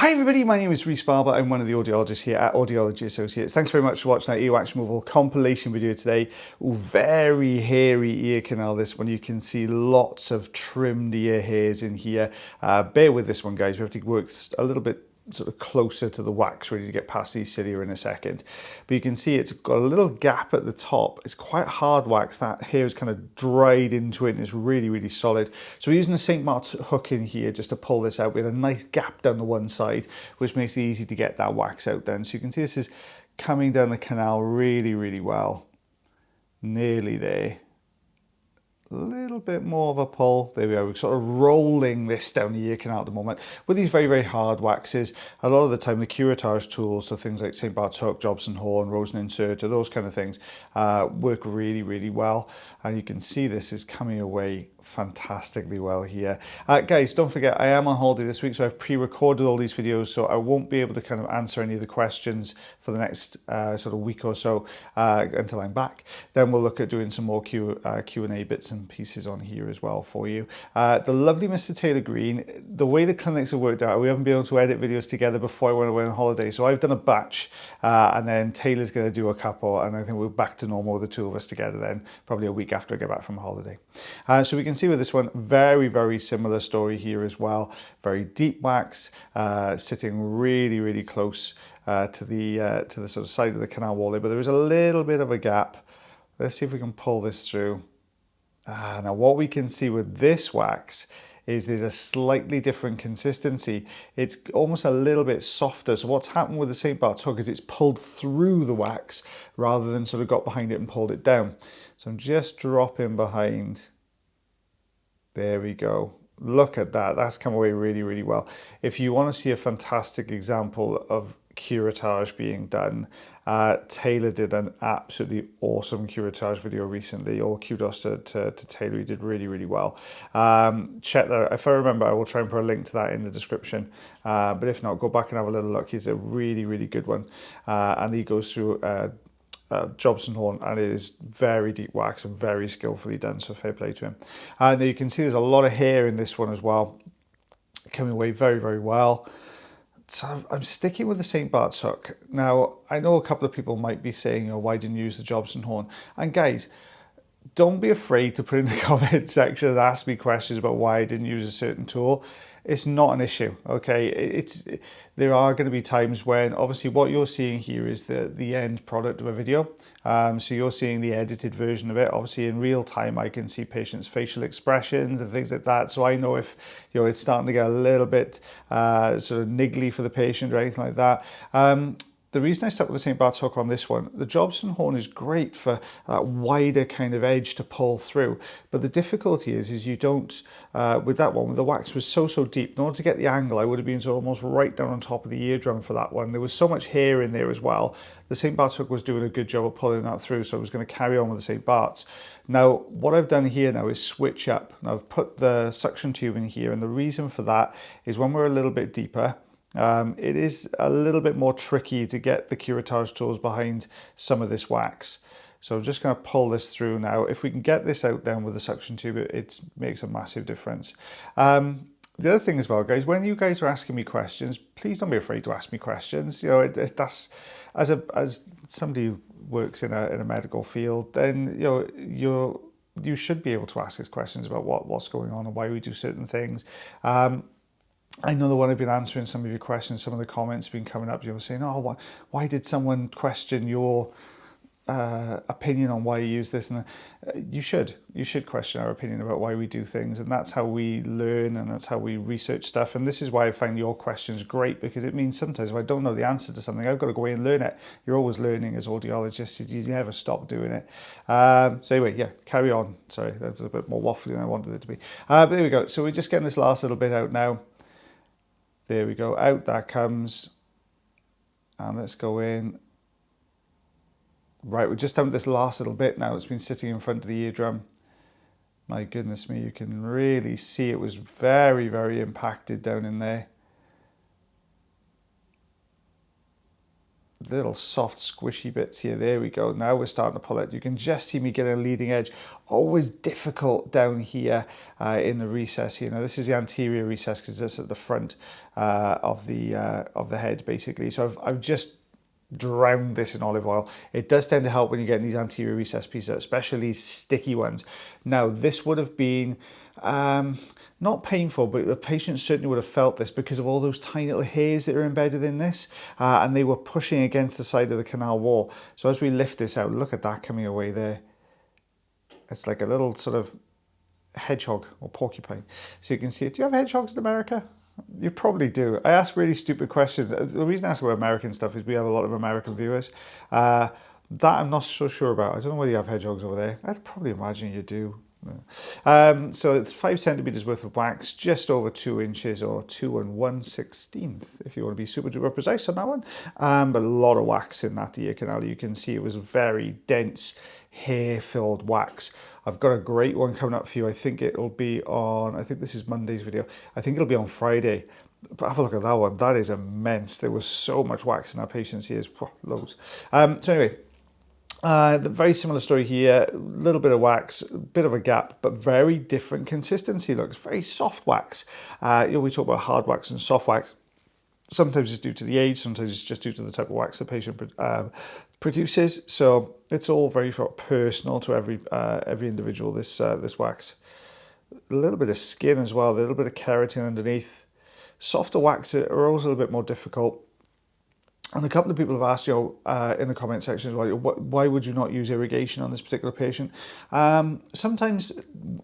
Hi everybody, my name is Rhys Barber. I'm one of the audiologists here at Audiology Associates. Thanks very much for watching our earwax removal compilation video today. Ooh, very hairy ear canal this one. You can see lots of trimmed ear hairs in here. Bear with this one, guys. We have to work a little bit sort of closer to the wax ready to get past these cilia in a second. But you can see it's got a little gap at the top. It's quite hard wax. That hair is kind of dried into it and it's really, really solid. So we're using a St. Mark's hook in here just to pull this out with a nice gap down the one side, which makes it easy to get that wax out then. So you can see this is coming down the canal really, really well. Nearly there. A little bit more of a pull. There we go. We're sort of rolling this down the ear canal at the moment. With these very, very hard waxes, a lot of the time the curettage tools, so things like St. Bart's hook, Jobson horn, Rosen inserter, those kind of things, work really, really well. And you can see this is coming away fantastically well here. Guys, don't forget, I am on holiday this week, so I've pre-recorded all these videos, so I won't be able to kind of answer any of the questions for the next sort of week or so until I'm back. Then we'll look at doing some more Q&A bits and pieces on here as well for you. The lovely Mr. Taylor Green, the way the clinics have worked out, we haven't been able to edit videos together before I went away on holiday, so I've done a batch and then Taylor's going to do a couple, and I think we're back to normal with the two of us together then, probably a week after I get back from holiday. So we can see with this one, very, very similar story here as well. Very deep wax, sitting really, really close to the sort of side of the canal wall there, but there is a little bit of a gap. Let's see if we can pull this through. Now what we can see with this wax is there's a slightly different consistency. It's almost a little bit softer. So what's happened with the St. Bart's hook is it's pulled through the wax rather than sort of got behind it and pulled it down. So I'm just dropping behind. There we go. Look at that. That's come away really, really well. If you want to see a fantastic example of curettage being done, Taylor did an absolutely awesome curettage video recently. All kudos to Taylor. He did really, really well. Check that. If I remember, I will try and put a link to that in the description. But if not, go back and have a little look. He's a really, really good one. And he goes through Jobson horn, and it is very deep wax and very skillfully done, so fair play to him. And you can see there's a lot of hair in this one as well, coming away very, very well. So I'm sticking with the St. Bart's hook. Now, I know a couple of people might be saying, oh, why didn't you use the Jobson horn? And guys, don't be afraid to put in the comment section and ask me questions about why I didn't use a certain tool. It's not an issue, okay? There are going to be times when, obviously, what you're seeing here is the end product of a video. So you're seeing the edited version of it. Obviously, in real time, I can see patients' facial expressions and things like that. So I know if it's starting to get a little bit sort of niggly for the patient or anything like that. The reason I stuck with the St. Bart's hook on this one, the Jobson horn is great for that wider kind of edge to pull through. But the difficulty is you don't, with that one, the wax was so deep. In order to get the angle, I would have been sort of almost right down on top of the eardrum for that one. There was so much hair in there as well. The St. Bart's hook was doing a good job of pulling that through, so I was going to carry on with the St. Bart's. Now, what I've done here now is switch up. Now, I've put the suction tube in here, and the reason for that is when we're a little bit deeper, it is a little bit more tricky to get the curettage tools behind some of this wax. So I'm just going to pull this through now. If we can get this out then with the suction tube, it makes a massive difference. The other thing as well, guys, when you guys are asking me questions, please don't be afraid to ask me questions. You know, that's as somebody who works in a medical field, then you should be able to ask us questions about what's going on and why we do certain things. I know the one I've been answering some of your questions, some of the comments have been coming up, saying, oh, why did someone question your opinion on why you use this? And you should question our opinion about why we do things, and that's how we learn and that's how we research stuff. And this is why I find your questions great, because it means sometimes if I don't know the answer to something, I've got to go away and learn it. You're always learning as audiologists. You never stop doing it. So anyway, yeah, carry on. Sorry, that was a bit more waffly than I wanted it to be. But there we go. So we're just getting this last little bit out now. There we go, out that comes. And let's go in. Right, we're just done with this last little bit now. It's been sitting in front of the eardrum. My goodness me, you can really see it was very, very impacted down in there. little soft squishy bits here. There we go. Now we're starting to pull it. You can just see me getting a leading edge. Always difficult down here in the recess here. Now this is the anterior recess because it's at the front of the head basically. So I've just drowned this in olive oil. It does tend to help when you get these anterior recess pieces, especially these sticky ones. Now this would have been not painful, but the patient certainly would have felt this because of all those tiny little hairs that are embedded in this, and they were pushing against the side of the canal wall. So as we lift this out, look at that coming away there. It's like a little sort of hedgehog or porcupine. So you can see it. Do you have hedgehogs in America? You probably do. I ask really stupid questions. The reason I ask about American stuff is we have a lot of American viewers. That I'm not so sure about. I don't know whether you have hedgehogs over there. I'd probably imagine you do. So it's 5 centimeters worth of wax, just over 2 inches, or 2 1/16 if you want to be super duper precise on that one. But a lot of wax in that ear canal. You can see it was very dense, hair-filled wax. I've got a great one coming up for you. I think it'll be on, I think this is Monday's video. I think it'll be on Friday. But have a look at that one. That is immense. There was so much wax in that patient's ears. Loads. So anyway, very similar story here, a little bit of wax, a bit of a gap, but very different consistency. Looks very soft wax. We talk about hard wax and soft wax. Sometimes it's due to the age, sometimes it's just due to the type of wax the patient produces. So it's all very personal to every individual, this wax. A little bit of skin as well, a little bit of keratin underneath. Softer wax are always a little bit more difficult. And a couple of people have asked, in the comment section as well, why would you not use irrigation on this particular patient? Sometimes,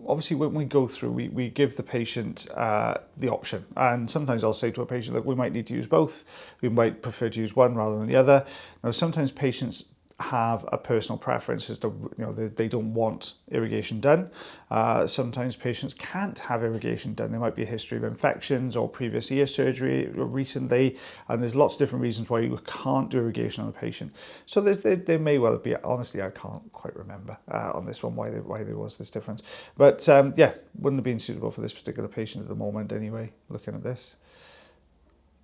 obviously, when we go through, we give the patient the option. And sometimes I'll say to a patient, look, we might need to use both. We might prefer to use one rather than the other. Now, sometimes patients have a personal preference as to, they don't want irrigation done. Sometimes patients can't have irrigation done. There might be a history of infections or previous ear surgery recently, and there's lots of different reasons why you can't do irrigation on a patient. So there may well be, honestly, I can't quite remember on this one why there was this difference. But yeah, wouldn't have been suitable for this particular patient at the moment anyway, looking at this.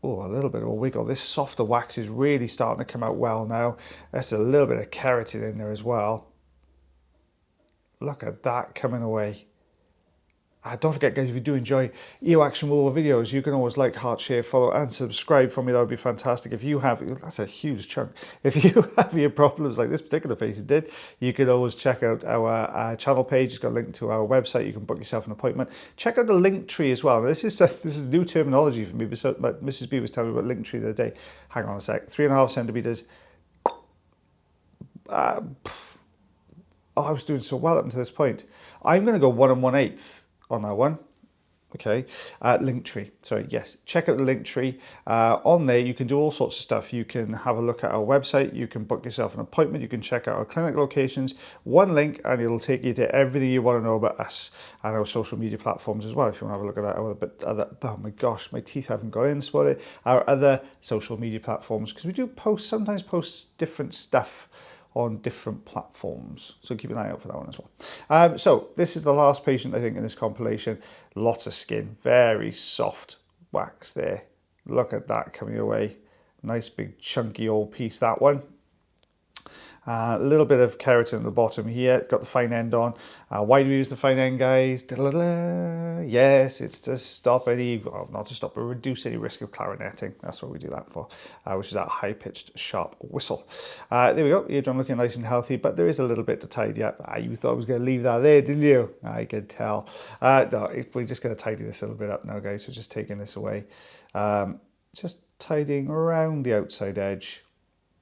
Oh, a little bit of a wiggle. This softer wax is really starting to come out well now. There's a little bit of keratin in there as well. Look at that coming away. Don't forget, guys, if you do enjoy earwax removal videos, you can always like, heart, share, follow, and subscribe for me. That would be fantastic. If you have, that's a huge chunk. If you have your problems like this particular patient did, you can always check out our channel page. It's got a link to our website. You can book yourself an appointment. Check out the link tree as well. Now, this is new terminology for me, but Mrs. B was telling me about link tree the other day. Hang on a sec. 3.5 centimeters. I was doing so well up until this point. I'm going to go 1 1/8 on that one. Okay, Linktree. Sorry, yes. Check out the Linktree. On there, you can do all sorts of stuff. You can have a look at our website. You can book yourself an appointment. You can check out our clinic locations. One link, and it'll take you to everything you want to know about us and our social media platforms as well. If you want to have a look at that, oh my gosh, my teeth haven't got in. Spot it. Our other social media platforms, because we do sometimes post different stuff on different platforms. So keep an eye out for that one as well. So this is the last patient, I think, in this compilation. Lots of skin, very soft wax there. Look at that coming away. Nice big chunky old piece, that one. A little bit of keratin at the bottom here. Got the fine end on. Why do we use the fine end, guys? Yes, it's to stop not to stop, but reduce any risk of clarinetting. That's what we do that for, which is that high-pitched, sharp whistle. There we go. Eardrum looking nice and healthy, but there is a little bit to tidy up. You thought I was going to leave that there, didn't you? I could tell. No, we're just going to tidy this a little bit up now, guys. We're just taking this away. Just tidying around the outside edge.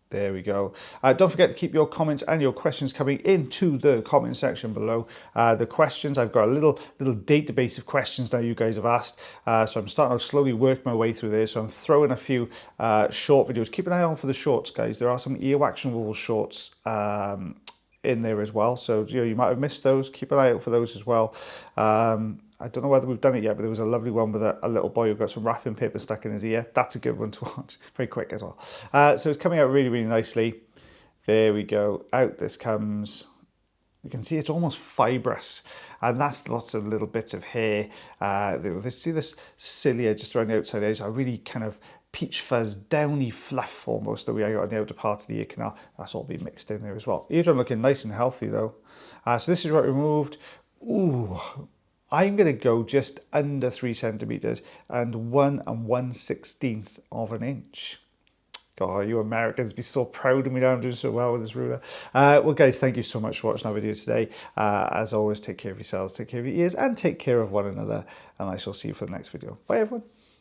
There we go. Don't forget to keep your comments and your questions coming into the comment section below. The questions, I've got a little database of questions now you guys have asked. So I'm starting to slowly work my way through this. So I'm throwing a few short videos. Keep an eye on for the shorts, guys. There are some earwax removal shorts in there as well. So you might have missed those. Keep an eye out for those as well. I don't know whether we've done it yet, but there was a lovely one with a little boy who got some wrapping paper stuck in his ear. That's a good one to watch. Very quick as well. So it's coming out really, really nicely. There we go. Out this comes. You can see it's almost fibrous, and that's lots of little bits of hair. Let's see this cilia just around the outside edge. I really kind of peach fuzz, downy fluff almost that we got on the outer part of the ear canal. That's all been mixed in there as well. Eardrum looking nice and healthy though. So this is what we removed. Ooh, I'm going to go just under 3 centimeters and 1 1/16 of an inch. God, you Americans be so proud of me now. I'm doing so well with this ruler. Well, guys, thank you so much for watching our video today. As always, take care of yourselves, take care of your ears, and take care of one another. And I shall see you for the next video. Bye, everyone.